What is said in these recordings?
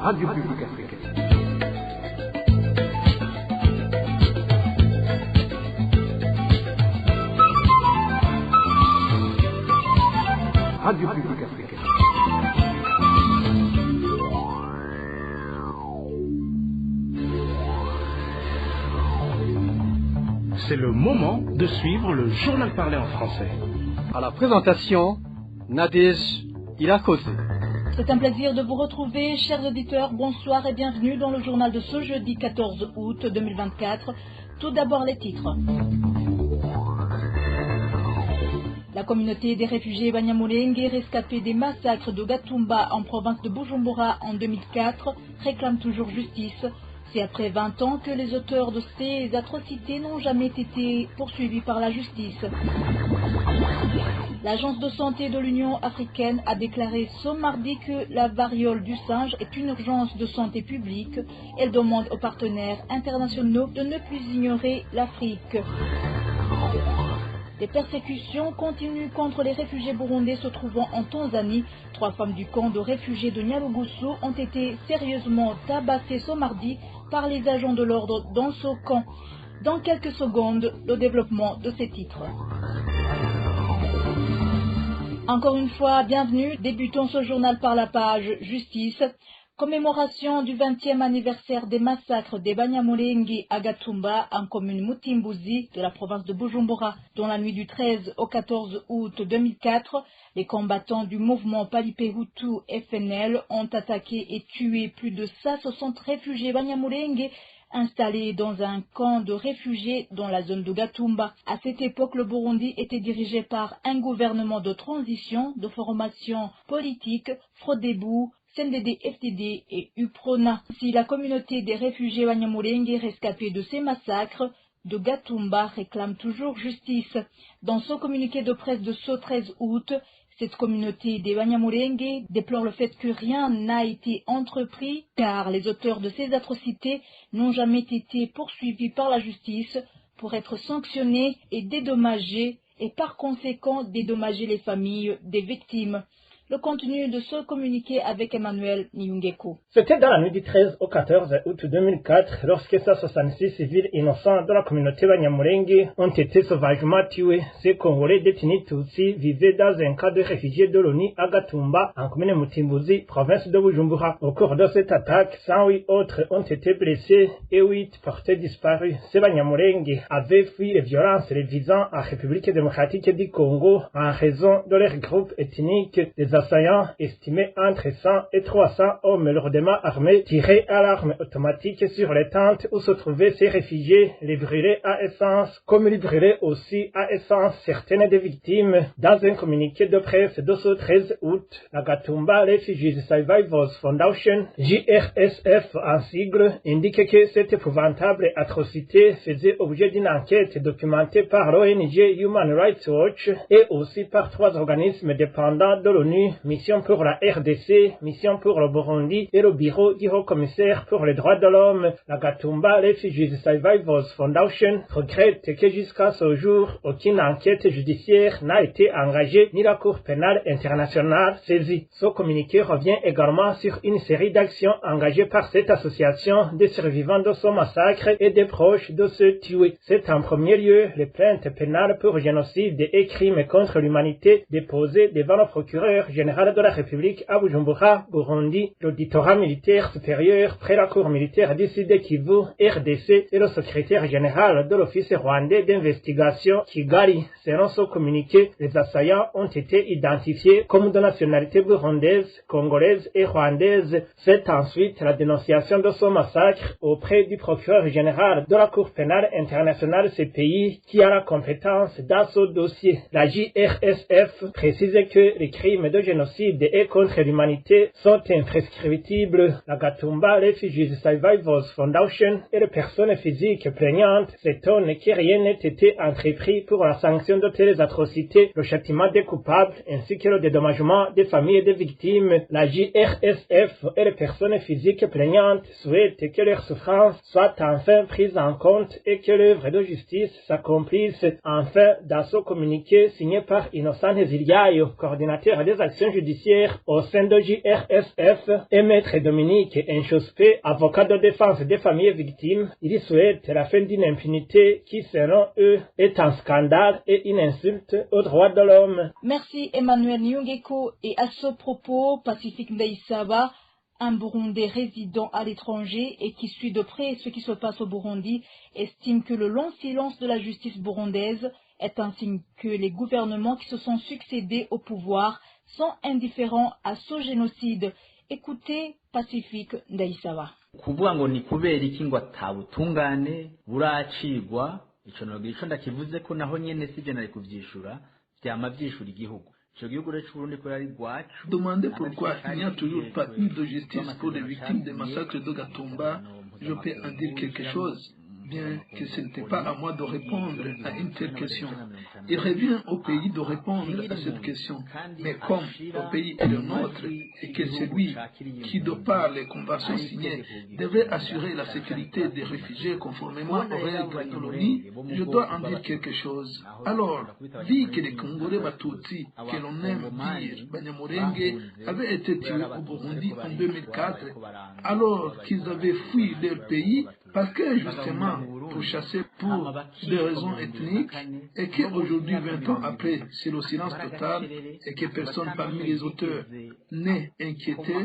Radio Publique Africaine. Radio Publique Africaine. C'est le moment de suivre le journal parlé en français. À la présentation, Nadège Ilakose. C'est un plaisir de vous retrouver, chers auditeurs. Bonsoir et bienvenue dans le journal de ce jeudi 14 août 2024. Tout d'abord les titres. La communauté des réfugiés Banyamulenge, rescapés des massacres de Gatumba en province de Bujumbura en 2004, réclame toujours justice. C'est après 20 ans que les auteurs de ces atrocités n'ont jamais été poursuivis par la justice. L'Agence de santé de l'Union africaine a déclaré ce mardi que la variole du singe est une urgence de santé publique. Elle demande aux partenaires internationaux de ne plus ignorer l'Afrique. Les persécutions continuent contre les réfugiés burundais se trouvant en Tanzanie. 3 femmes du camp de réfugiés de Nyarugusu ont été sérieusement tabassées ce mardi par les agents de l'ordre dans ce camp. Dans quelques secondes, le développement de ces titres. Encore une fois, bienvenue. Débutons ce journal par la page Justice. Commémoration du 20e anniversaire des massacres des Banyamulenge à Gatumba en commune Mutimbuzi de la province de Bujumbura. Dans la nuit du 13 au 14 août 2004, les combattants du mouvement Palipehutu FNL ont attaqué et tué plus de 160 réfugiés Banyamulenge installés dans un camp de réfugiés dans la zone de Gatumba. À cette époque, le Burundi était dirigé par un gouvernement de transition, de formation politique, Frodebu, CNDD-FDD et UPRONA. Si la communauté des réfugiés Banyamulenge rescapés de ces massacres de Gatumba réclame toujours justice. Dans son communiqué de presse de ce 13 août, cette communauté des Banyamulenge déplore le fait que rien n'a été entrepris car les auteurs de ces atrocités n'ont jamais été poursuivis par la justice pour être sanctionnés et dédommagés et par conséquent dédommager les familles des victimes. Le contenu de ce communiqué avec Emmanuel Nyungeko. C'était dans la nuit du 13 au 14 août 2004 lorsque 166 civils innocents de la communauté Banyamulenge ont été sauvagement tués. Ces Congolais détenus Tutsi vivaient dans un camp de réfugiés de l'ONU à Gatumba, en commune Mutimbuzi, province de Bujumbura. Au cours de cette attaque, 108 autres ont été blessés et 8 portés disparus. Ces Banyamulenge avaient fui les violences les visant en République démocratique du Congo en raison de leur groupe ethnique. Les assaillants, estimés entre 100 et 300 hommes lourdement armés, tiraient à l'arme automatique sur les tentes où se trouvaient ces réfugiés, les brûlaient à essence, comme ils brûlaient aussi à essence certaines des victimes. Dans un communiqué de presse de ce 13 août, la Gatumba Refugees Survivors Foundation, JRSF en sigle, indique que cette épouvantable atrocité faisait objet d'une enquête documentée par l'ONG Human Rights Watch et aussi par 3 organismes dépendants de l'ONU, Mission pour la RDC, Mission pour le Burundi et le Bureau du Haut-Commissaire pour les droits de l'homme. La Gatumba Refugees Survivors Foundation regrette que jusqu'à ce jour, aucune enquête judiciaire n'a été engagée ni la Cour pénale internationale saisie. Ce communiqué revient également sur une série d'actions engagées par cette association des survivants de ce massacre et des proches de ceux tués. C'est en premier lieu les plaintes pénales pour génocide et crimes contre l'humanité déposées devant le procureur général de la République à Bujumbura, Burundi, l'auditorat militaire supérieur près la cour militaire du Sud Kivu, RDC et le secrétaire général de l'Office rwandais d'investigation Kigali. Selon ce communiqué, les assaillants ont été identifiés comme de nationalité burundaise, congolaise et rwandaise. C'est ensuite la dénonciation de ce massacre auprès du procureur général de la Cour pénale internationale CPI qui a la compétence dans ce dossier. La JRSF précise que les crimes de génocide et contre l'humanité sont imprescriptibles. La Gatumba Refugees Survivors Foundation et les personnes physiques plaignantes s'étonnent que rien n'ait été entrepris pour la sanction de telles atrocités, le châtiment des coupables ainsi que le dédommagement des familles et des victimes. La JRSF et les personnes physiques plaignantes souhaitent que leurs souffrances soient enfin prises en compte et que l'œuvre de justice s'accomplisse. Enfin, dans ce communiqué signé par Innocent Ziliayo, coordinateur des l'action judiciaire au sein de JRSF et Maître Dominique Enchospé, avocat de défense des familles victimes. Il souhaite la fin d'une impunité qui, selon eux, est un scandale et une insulte aux droits de l'homme. Merci Emmanuel Nyongeko. Et à ce propos, Pacifique Ndaïsaba, un Burundais résident à l'étranger et qui suit de près ce qui se passe au Burundi, estime que le long silence de la justice burundaise est un signe que les gouvernements qui se sont succédés au pouvoir sont indifférents à ce génocide. Écoutez Pacifique Ndaïsaba. Kuvuga ngo ni kubera iki ngo atabutungane buracigwa ico ndakivuze ko naho nyene sije nari kuvyishura vyama vyishura igihugu. Demandez pourquoi il n'y a toujours pas eu de justice pour les victimes des massacres de Gatumba, je peux en dire quelque chose, bien que ce n'était pas à moi de répondre à une telle question. Il revient au pays de répondre à cette question. Mais comme le pays est le nôtre et que c'est lui qui, de par les conventions signées, devait assurer la sécurité des réfugiés conformément aux règles de l'ONU, je dois en dire quelque chose. Alors, vu que les Congolais Batutsi, que l'on aime dire Banyamulenge, avaient été tués au Burundi en 2004, alors qu'ils avaient fui leur pays, parce que justement, pour chasser pour des raisons ethniques, et qu'aujourd'hui, 20 ans après, c'est le silence total, et que personne parmi les auteurs n'est inquiété,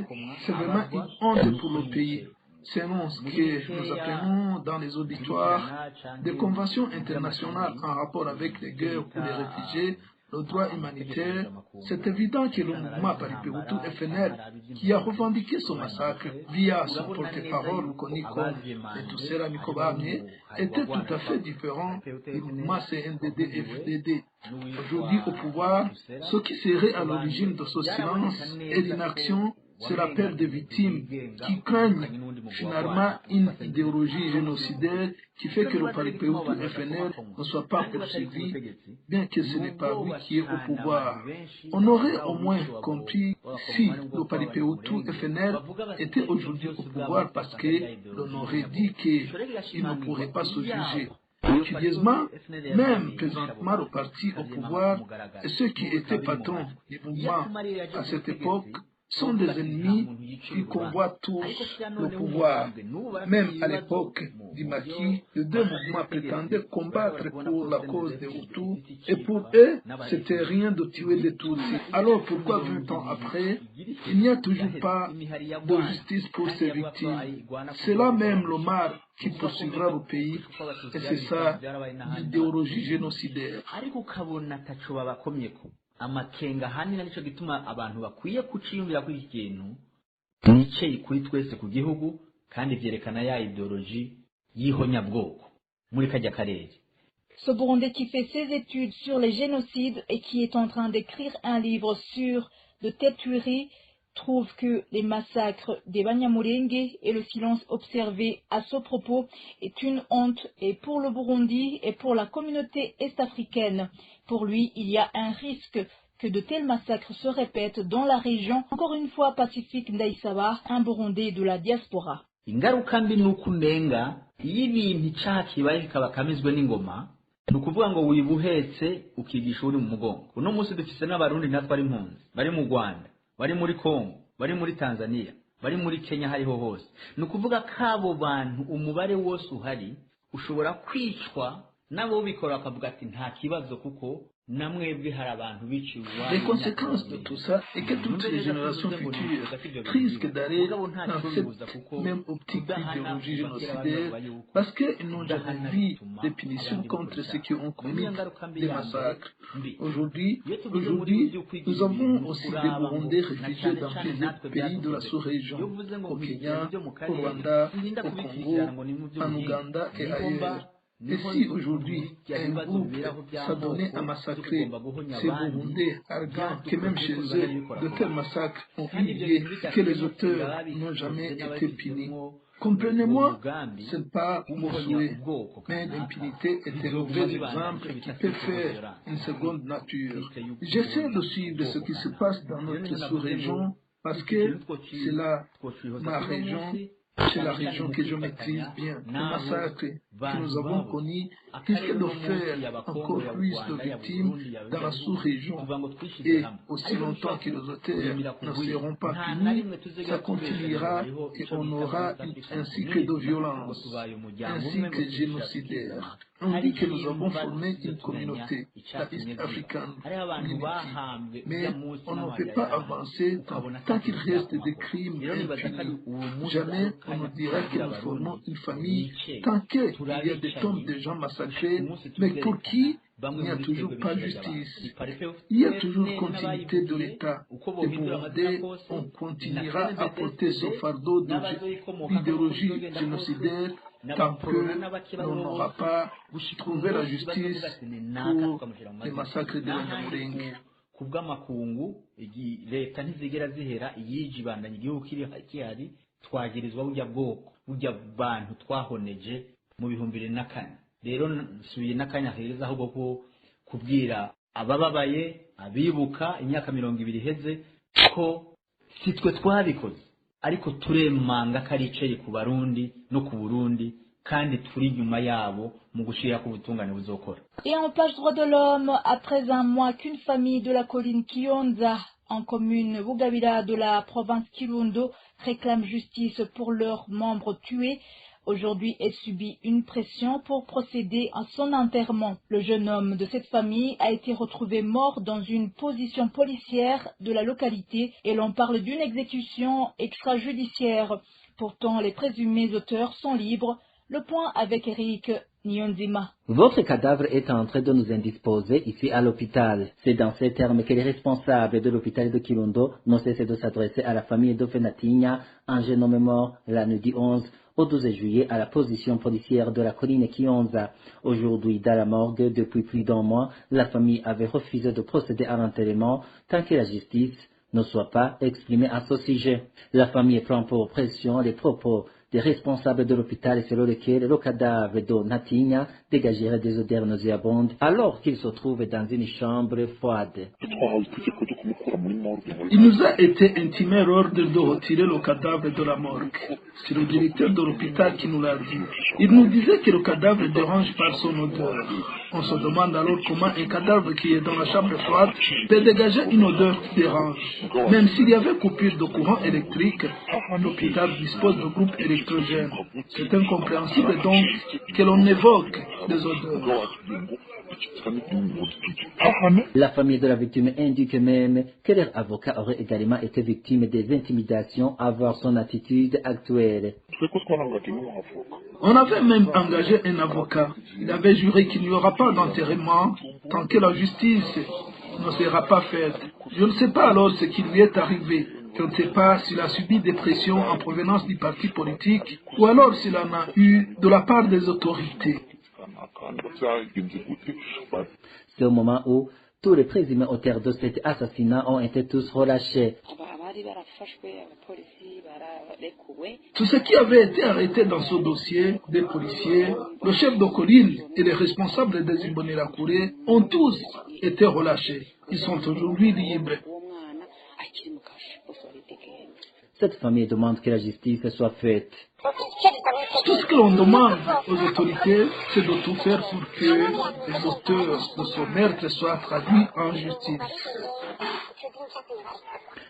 c'est vraiment une honte pour le pays. Selon ce que nous appelons dans les auditoires des conventions internationales en rapport avec les guerres ou les réfugiés, le droit humanitaire, c'est évident que le mouvement Paripeutu FNL, qui a revendiqué ce massacre via son porte-parole connu comme Etusera Mikobamye, était tout à fait différent du mouvement CNDD-FDD. Aujourd'hui au pouvoir, ce qui serait à l'origine de ce silence et d'inaction, c'est l'appel des victimes qui craignent finalement une idéologie génocidaire qui fait que le Paripeutu FNL ne soit pas poursuivi, bien que ce n'est pas lui qui est au pouvoir. On aurait au moins compris si le Paripeutu FNL était aujourd'hui au pouvoir parce qu'on aurait dit qu'il ne pourrait pas se juger. Curieusement, même présentement le parti au pouvoir et ceux qui étaient patrons du mouvement à cette époque sont des ennemis qui convoitent tous le pouvoir. Même à l'époque du maquis, les deux mouvements prétendaient combattre pour la cause des Hutus, et pour eux, c'était rien de tuer des Tutsis. Alors pourquoi 20 ans après, il n'y a toujours pas de justice pour ces victimes? C'est là même le mal qui poursuivra le pays, et c'est ça l'idéologie génocidaire. Amakenga hanini nico gituma abantu bakwiye kuciyumvira kuri iki kintu nice kuri twese ku gihugu kandi vyerekana ya ideologie y'ihonyabwoko muri kajya karere. Ce Burundais qui fait ses études sur les génocides et qui est en train d'écrire un livre sur de telles tueries trouve que les massacres des Banyamulenge et le silence observé à ce propos est une honte et pour le Burundi et pour la communauté est-africaine. Pour lui, il y a un risque que de tels massacres se répètent dans la région. Encore une fois, Pacifique Ndaïsaba, un Burundais de la diaspora. Ingaruka mbi nuko unenga iyo ibintu icaha kibaye kikaba kamizwe n'ingoma ni ukuvuga ngo wibuhetse ukigisha uri mu mugongo. Uno munsi dufise n'abarundi natwe ari impunzi bari mu Rwanda, bari muri Kongo, bari muri Tanzania, bari muri Kenya, hariho hose. Ni ukuvuga kabo bantu umubare wose uhari ushobora kwicwa nabo bikora bakavuga ati nta kibazo kuko Les conséquences de tout ça est que toutes les générations futures risquent d'aller dans cette même optique d'idéologie génocidaire parce qu'ils n'ont jamais vu des punitions contre ceux qui ont commis des massacres. Aujourd'hui, nous avons aussi des Burundais réfugiés dans plusieurs pays de la sous-région, au Kenya, au Rwanda, au Congo, en Ouganda et ailleurs. Et si aujourd'hui un groupe s'adonnait à massacrer ces Burundais, arguant que même chez eux, de tels massacres ont eu lieu et que les auteurs n'ont jamais été punis, comprenez-moi, ce n'est pas mon souhait, mais l'impunité est un mauvais exemple qui peut faire une seconde nature. J'essaie de suivre ce qui se passe dans notre sous-région parce que c'est là ma région c'est la région que je maîtrise bien. Le massacre que nous avons connu risque de faire encore plus de victimes dans la sous-région. Et aussi longtemps que les auteurs ne seront pas punis, ça continuera et on aura un cycle de violence, un cycle génocidaire. On dit que nous avons formé une communauté, la East African Community, mais on ne peut pas avancer tant qu'il reste des crimes impunis. Jamais on ne dira que nous formons une famille tant qu'il y a des tombes de gens massacrés, mais pour qui il n'y a toujours pas justice. Il y a toujours continuité de l'État. Et Burundais, on continuera à porter ce fardeau d'idéologie génocidaire tant que l'on n'aura pas trouvé la justice pour les massacres de Banyamulenge. kubw'amakungu leta ntizigera zihera iyijibandanya igihugu kihari twagirizwa burya bantu twahoneje mu 2004. rero nsubiye n'akanya heza ahubwo ko kubwira abababaye abibuka imyaka 20 iheze ko sitwe twabikoze ariko turemanga kariceye ku Barundi no ku Burundi kandi turi nyuma yabo mu gushira ku butungane buzokora. Et en page droit de l'homme, après un mois qu'une famille de la colline Kionza en commune Bugabira de la province Kirundo réclame justice pour leurs membres tués, aujourd'hui elle subit une pression pour procéder à son enterrement. Le jeune homme de cette famille a été retrouvé mort dans une position policière de la localité et l'on parle d'une exécution extrajudiciaire. Pourtant, les présumés auteurs sont libres. Le point avec Eric Nyonzima. Votre cadavre est en train de nous indisposer ici à l'hôpital. C'est dans ces termes que les responsables de l'hôpital de Kirundo n'ont cessé de s'adresser à la famille de Fenatigna, un jeune homme mort la nuit du 11 au 12 juillet à la position policière de la colline Kionza. Aujourd'hui, dans la morgue, depuis plus d'un mois, la famille avait refusé de procéder à l'enterrement tant que la justice ne soit pas exprimée à ce sujet. La famille prend pour pression les propos des responsables de l'hôpital selon lesquels le cadavre de Natigna dégagerait des odeurs nauséabondes alors qu'il se trouve dans une chambre froide. Il nous a été intimé l'ordre de retirer le cadavre de la morgue. C'est le directeur de l'hôpital qui nous l'a dit. Il nous disait que le cadavre dérange par son odeur. On se demande alors comment un cadavre qui est dans la chambre froide peut dégager une odeur qui dérange. Même s'il y avait coupure de courant électrique, l'hôpital dispose de groupes électrogènes. C'est incompréhensible donc que l'on évoque des odeurs. La famille de la victime indique même que leur avocat aurait également été victime des intimidations à voir son attitude actuelle. On avait même engagé un avocat. Il avait juré qu'il n'y aura pas d'enterrement tant que la justice ne sera pas faite. Je ne sais pas alors ce qui lui est arrivé. Je ne sais pas s'il a subi des pressions en provenance du parti politique ou alors s'il en a eu de la part des autorités. C'est au moment où tous les présumés auteurs de cet assassinat ont été tous relâchés. Tout ce qui avait été arrêté dans ce dossier, des policiers, le chef de colline et les responsables des Imbonerakure ont tous été relâchés. Ils sont aujourd'hui libres. Cette famille demande que la justice soit faite. Tout ce que l'on demande aux autorités, c'est de tout faire pour que les auteurs de ce meurtre soient traduits en justice.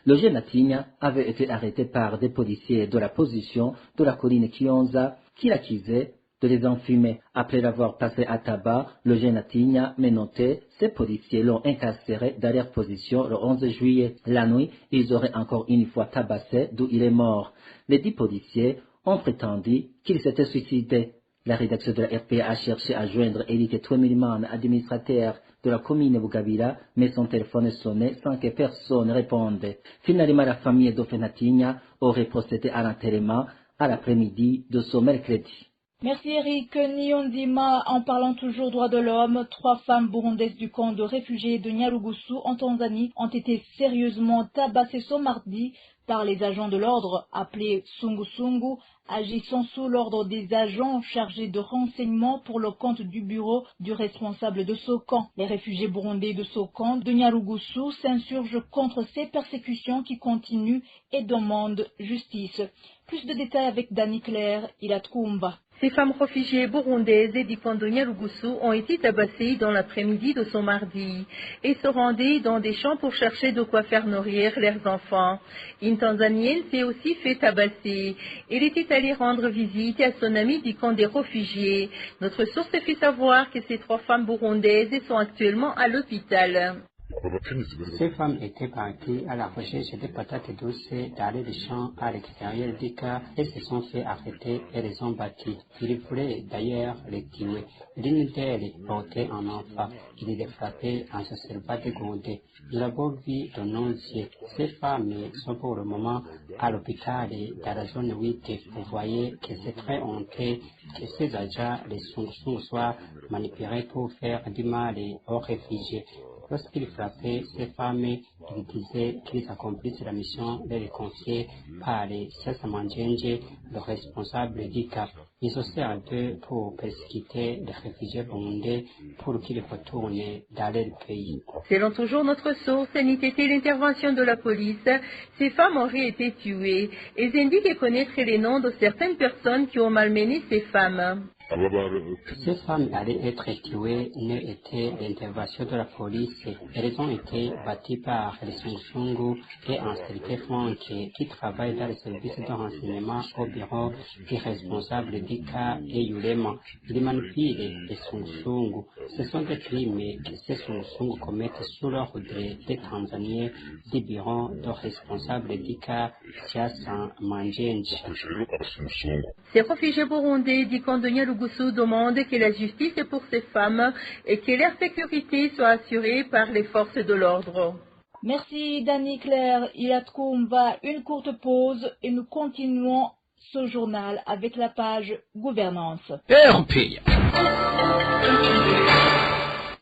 Le jeune Natigna avait été arrêté par des policiers de la position de la colline Kionza qui l'accusaient de les enfumer. Après l'avoir passé à tabac, le jeune Natigna menotté, ces policiers l'ont incarcéré dans leur position le 11 juillet. La nuit, ils auraient encore une fois tabassé, d'où il est mort. Les 10 policiers ont prétendu qu'il s'était suicidé. La rédaction de la RPA a cherché à joindre Eric Twemilman, administrateur de la commune Bugabira, mais son téléphone sonnait sans que personne réponde. Finalement, la famille de Fenatigna aurait procédé à l'enterrement à l'après-midi de ce mercredi. Merci Eric Nyonzima. En parlant toujours droits de l'homme, 3 femmes burundaises du camp de réfugiés de Nyarugusu en Tanzanie ont été sérieusement tabassées ce mardi par les agents de l'ordre appelés Sungu-Sungu, agissant sous l'ordre des agents chargés de renseignement pour le compte du bureau du responsable de Sokan. Les réfugiés burundais de Sokan, de Nyarugusu, s'insurgent contre ces persécutions qui continuent et demandent justice. Plus de détails avec Dani Claire, Ilatkumba. Ces femmes réfugiées burundaises du camp de Nyarugusu ont été tabassées dans l'après-midi de ce mardi et se rendaient dans des champs pour chercher de quoi faire nourrir leurs enfants. Une Tanzanienne s'est aussi fait tabasser. Elle était allée rendre visite à son amie du camp des réfugiés. Notre source fait savoir que ces 3 femmes burundaises sont actuellement à l'hôpital. Ces femmes étaient parties à la recherche de patates douces dans les champs à l'extérieur du cas et se sont fait arrêter et les ont battues. Ils voulaient d'ailleurs les tuer. L'une d'elles portait un enfant. Il les frappait en se servant de gronder. Nous l'avons vu de nos yeux. Ces femmes sont pour le moment à l'hôpital dans la zone 8. Vous voyez que c'est très honteux que ces agents, les Sungu soient manipulés pour faire du mal aux réfugiés. Lorsqu'ils frappaient ces femmes, ils disaient qu'ils accomplissent la mission de les confier par les Siasa Manjenje, le responsable du cas. Ils se servent d'eux pour persécuter les réfugiés burundais pour qu'ils retournent dans leur pays. Selon toujours notre source, n'eût été l'intervention de la police, ces femmes auraient été tuées. Elles indiquent connaître les noms de certaines personnes qui ont malmené ces femmes. Ces femmes allaient être tuées n'a été l'intervention de la police. Elles ont été battues par les Sungu et un certain Franck qui travaille dans les services de renseignement au bureau du responsable du cas et Yulema. Ils manipulent les Sungu. Ce sont des crimes que ces Sungu commettent sous l'ordre des Tanzaniens du bureau du responsable du cas Siasa Manjenje. Ces réfugiés burundais du camp de Nyarugusu demandent que la justice pour ces femmes et que leur sécurité soit assurée par les forces de l'ordre. Merci Dani Claire, Ilatkumba. Une courte pause et nous continuons ce journal avec la page gouvernance.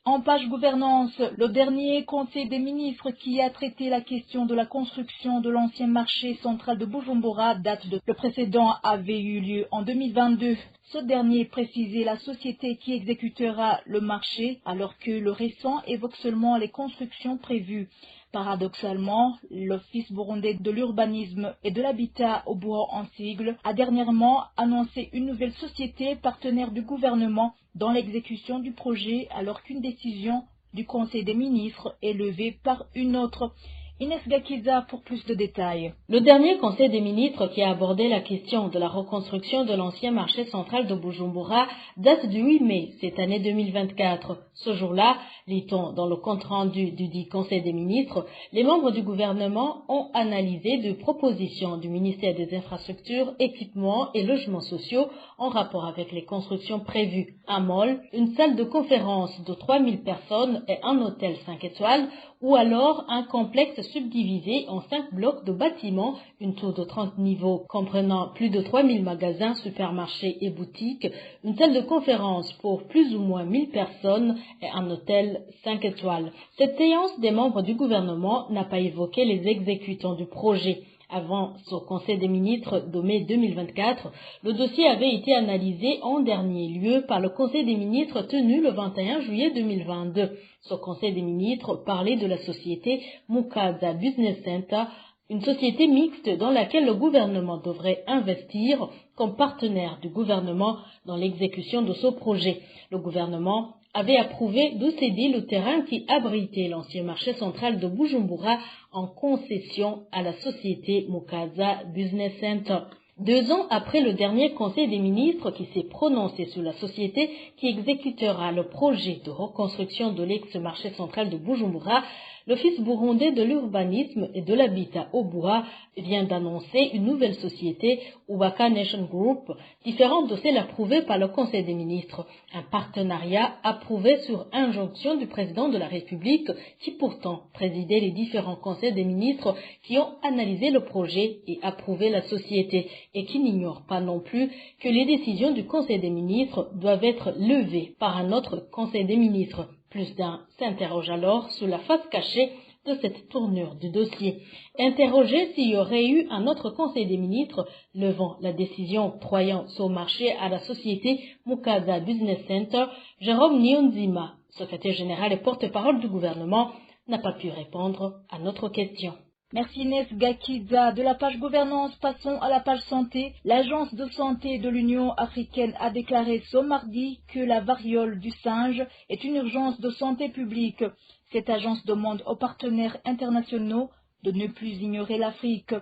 En page gouvernance, le dernier conseil des ministres qui a traité la question de la construction de l'ancien marché central de Bujumbura date de... Le précédent avait eu lieu en 2022. Ce dernier précisait la société qui exécutera le marché alors que le récent évoque seulement les constructions prévues. Paradoxalement, l'Office burundais de l'urbanisme et de l'habitat au bureau en sigle a dernièrement annoncé une nouvelle société partenaire du gouvernement dans l'exécution du projet alors qu'une décision du Conseil des ministres est levée par une autre. Inès Gakiza pour plus de détails. Le dernier Conseil des ministres qui a abordé la question de la reconstruction de l'ancien marché central de Bujumbura date du 8 mai cette année 2024. Ce jour-là, lit-on dans le compte-rendu du dit Conseil des ministres, les membres du gouvernement ont analysé des propositions du ministère des Infrastructures, Équipements et Logements sociaux en rapport avec les constructions prévues. Un mall, une salle de conférence de 3000 personnes et un hôtel 5 étoiles ou alors un complexe subdivisé en 5 blocs de bâtiments, une tour de 30 niveaux comprenant plus de 3000 magasins, supermarchés et boutiques, une salle de conférence pour plus ou moins 1000 personnes et un hôtel 5 étoiles. Cette séance des membres du gouvernement n'a pas évoqué les exécutants du projet. Avant ce Conseil des ministres de mai 2024, le dossier avait été analysé en dernier lieu par le Conseil des ministres tenu le 21 juillet 2022. Ce Conseil des ministres parlait de la société Mukaza Business Center, une société mixte dans laquelle le gouvernement devrait investir comme partenaire du gouvernement dans l'exécution de ce projet. Le gouvernement avait approuvé de céder le terrain qui abritait l'ancien marché central de Bujumbura en concession à la société Mukaza Business Center. 2 ans après le dernier Conseil des ministres qui s'est prononcé sur la société qui exécutera le projet de reconstruction de l'ex-marché central de Bujumbura, l'Office burundais de l'urbanisme et de l'habitat au Buha vient d'annoncer une nouvelle société, Ubaka Nation Group, différente de celle approuvée par le Conseil des ministres. Un partenariat approuvé sur injonction du président de la République qui pourtant présidait les différents conseils des ministres qui ont analysé le projet et approuvé la société et qui n'ignore pas non plus que les décisions du Conseil des ministres doivent être levées par un autre Conseil des ministres. Plus d'un s'interroge alors sur la face cachée de cette tournure du dossier. Interrogé s'il y aurait eu un autre conseil des ministres levant la décision octroyant ce marché à la société Mukaza Business Center, Jérôme Niyonzima, secrétaire général et porte-parole du gouvernement, n'a pas pu répondre à notre question. Merci Inès Gakiza. De la page gouvernance, passons à la page santé. L'Agence de santé de l'Union africaine a déclaré ce mardi que la variole du singe est une urgence de santé publique. Cette agence demande aux partenaires internationaux de ne plus ignorer l'Afrique.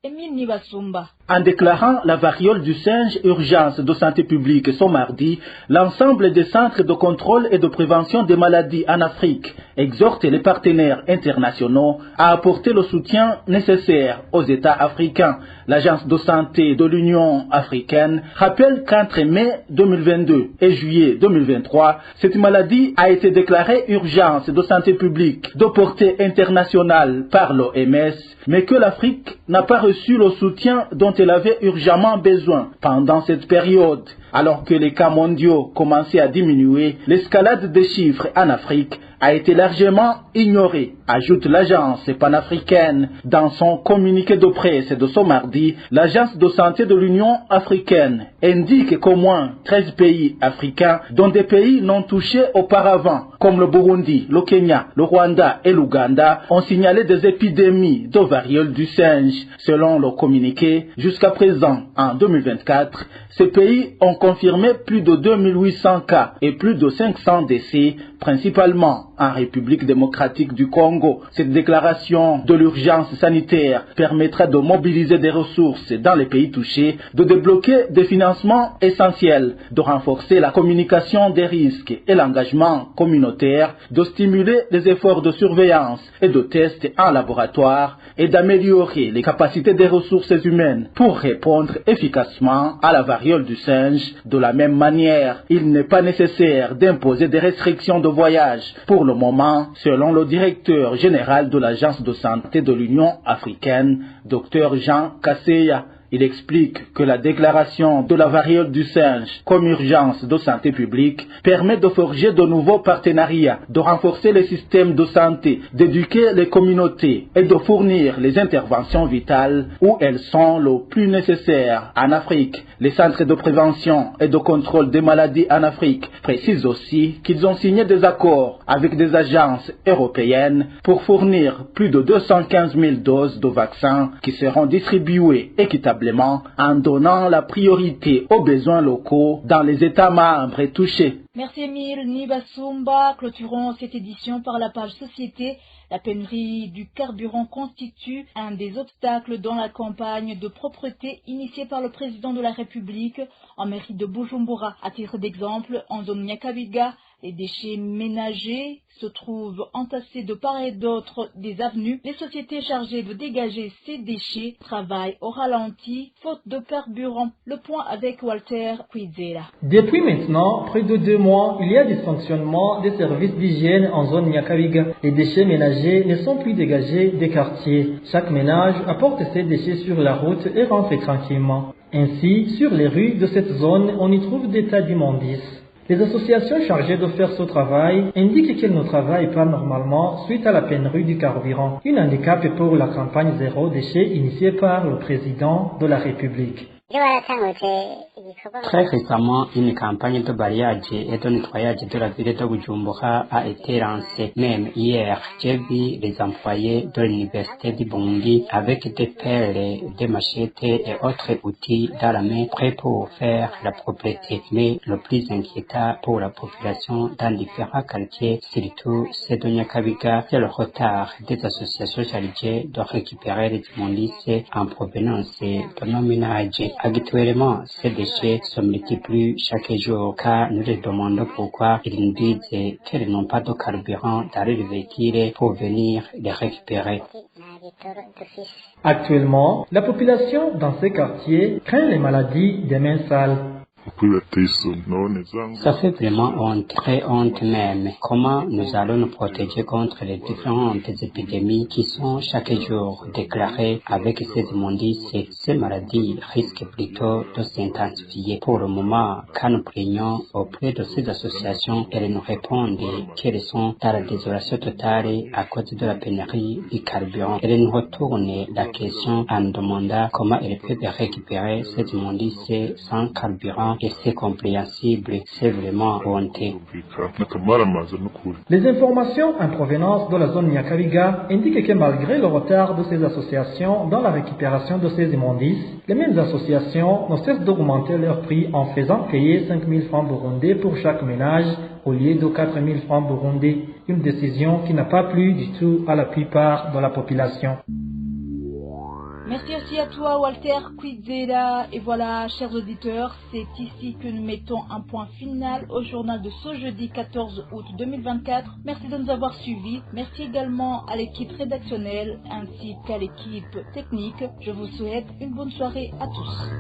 Émile Nibasumba. En déclarant la variole du singe urgence de santé publique ce mardi, l'ensemble des centres de contrôle et de prévention des maladies en Afrique exhorte les partenaires internationaux à apporter le soutien nécessaire aux États africains. L'Agence de santé de l'Union africaine rappelle qu'entre mai 2022 et juillet 2023, cette maladie a été déclarée urgence de santé publique de portée internationale par l'OMS, mais que l'Afrique n'a pas reçu le soutien dont elle avait urgemment besoin pendant cette période. Alors que les cas mondiaux commençaient à diminuer, l'escalade des chiffres en Afrique a été largement ignorée, ajoute l'agence panafricaine. Dans son communiqué de presse de ce mardi, l'agence de santé de l'Union africaine indique qu'au moins 13 pays africains, dont des pays non touchés auparavant, comme le Burundi, le Kenya, le Rwanda et l'Ouganda, ont signalé des épidémies de variole du singe. Selon le communiqué, jusqu'à présent, en 2024, ces pays ont confirmé plus de 2800 cas et plus de 500 décès, principalement en République démocratique du Congo. Cette déclaration de l'urgence sanitaire permettra de mobiliser des ressources dans les pays touchés, de débloquer des financements essentiels, de renforcer la communication des risques et l'engagement communautaire, de stimuler les efforts de surveillance et de tests en laboratoire et d'améliorer les capacités des ressources humaines pour répondre efficacement à la variole du singe. De la même manière, il n'est pas nécessaire d'imposer des restrictions de voyage pour le moment, selon le directeur général de l'Agence de santé de l'Union africaine, Dr Jean Kasseya. Il explique que la déclaration de la variole du singe comme urgence de santé publique permet de forger de nouveaux partenariats, de renforcer les systèmes de santé, d'éduquer les communautés et de fournir les interventions vitales où elles sont le plus nécessaires en Afrique. Les centres de prévention et de contrôle des maladies en Afrique précisent aussi qu'ils ont signé des accords avec des agences européennes pour fournir plus de 215 000 doses de vaccins qui seront distribuées équitablement en donnant la priorité aux besoins locaux dans les États membres touchés. Merci Emile Nibasumba. Clôturons cette édition par la page société. La pénurie du carburant constitue un des obstacles dans la campagne de propreté initiée par le président de la République en mairie de Bujumbura. À titre d'exemple, en zone Nyakabiga, les déchets ménagers se trouvent entassés de part et d'autre des avenues. Les sociétés chargées de dégager ces déchets travaillent au ralenti, faute de carburant. Le point avec Walter Kwizera. Depuis maintenant près de 2 mois, il y a dysfonctionnement des services d'hygiène en zone Nyakabiga. Les déchets ménagers ne sont plus dégagés des quartiers. Chaque ménage apporte ses déchets sur la route et rentre tranquillement. Ainsi, sur les rues de cette zone, on y trouve des tas d'immondices. Les associations chargées de faire ce travail indiquent qu'elles ne travaillent pas normalement suite à la pénurie du carburant, un handicap pour la campagne zéro déchet initiée par le président de la République. Très récemment, une campagne de balayage et de nettoyage de la ville de Bujumbura a été lancée. Même hier, j'ai vu les employés de l'université du Burundi avec des pelles, des machettes et autres outils dans la main prêts pour faire la propreté. Mais le plus inquiétant pour la population dans différents quartiers, surtout c'est de Nyakabiga, c'est le retard des associations chargées de récupérer les immondices en provenance de nos ménages. Actuellement, ces déchets se multiplient chaque jour car nous les demandons pourquoi ils nous disent qu'ils n'ont pas de carburant dans les véhicules pour venir les récupérer. Actuellement, la population dans ces quartiers craint les maladies des mains sales. Ça fait vraiment honte, très honte même. Comment nous allons nous protéger contre les différentes épidémies qui sont chaque jour déclarées avec ces immondices? Ces maladies risquent plutôt de s'intensifier. Pour le moment, quand nous plaignons auprès de ces associations, elles nous répondent qu'elles sont dans la désolation totale à cause de la pénurie du carburant. Elles nous retournent la question en demandant comment elles peuvent récupérer ces immondices sans carburant, et c'est compréhensible, c'est vraiment honteux. Les informations en provenance de la zone Nyakabiga indiquent que malgré le retard de ces associations dans la récupération de ces immondices, les mêmes associations ne cessent d'augmenter leur prix en faisant payer 5 000 francs burundais pour chaque ménage au lieu de 4 000 francs burundais, une décision qui n'a pas plu du tout à la plupart de la population. Merci aussi à toi Walter Kwizera. Et voilà, chers auditeurs, c'est ici que nous mettons un point final au journal de ce jeudi 14 août 2024. Merci de nous avoir suivis. Merci également à l'équipe rédactionnelle ainsi qu'à l'équipe technique. Je vous souhaite une bonne soirée à tous.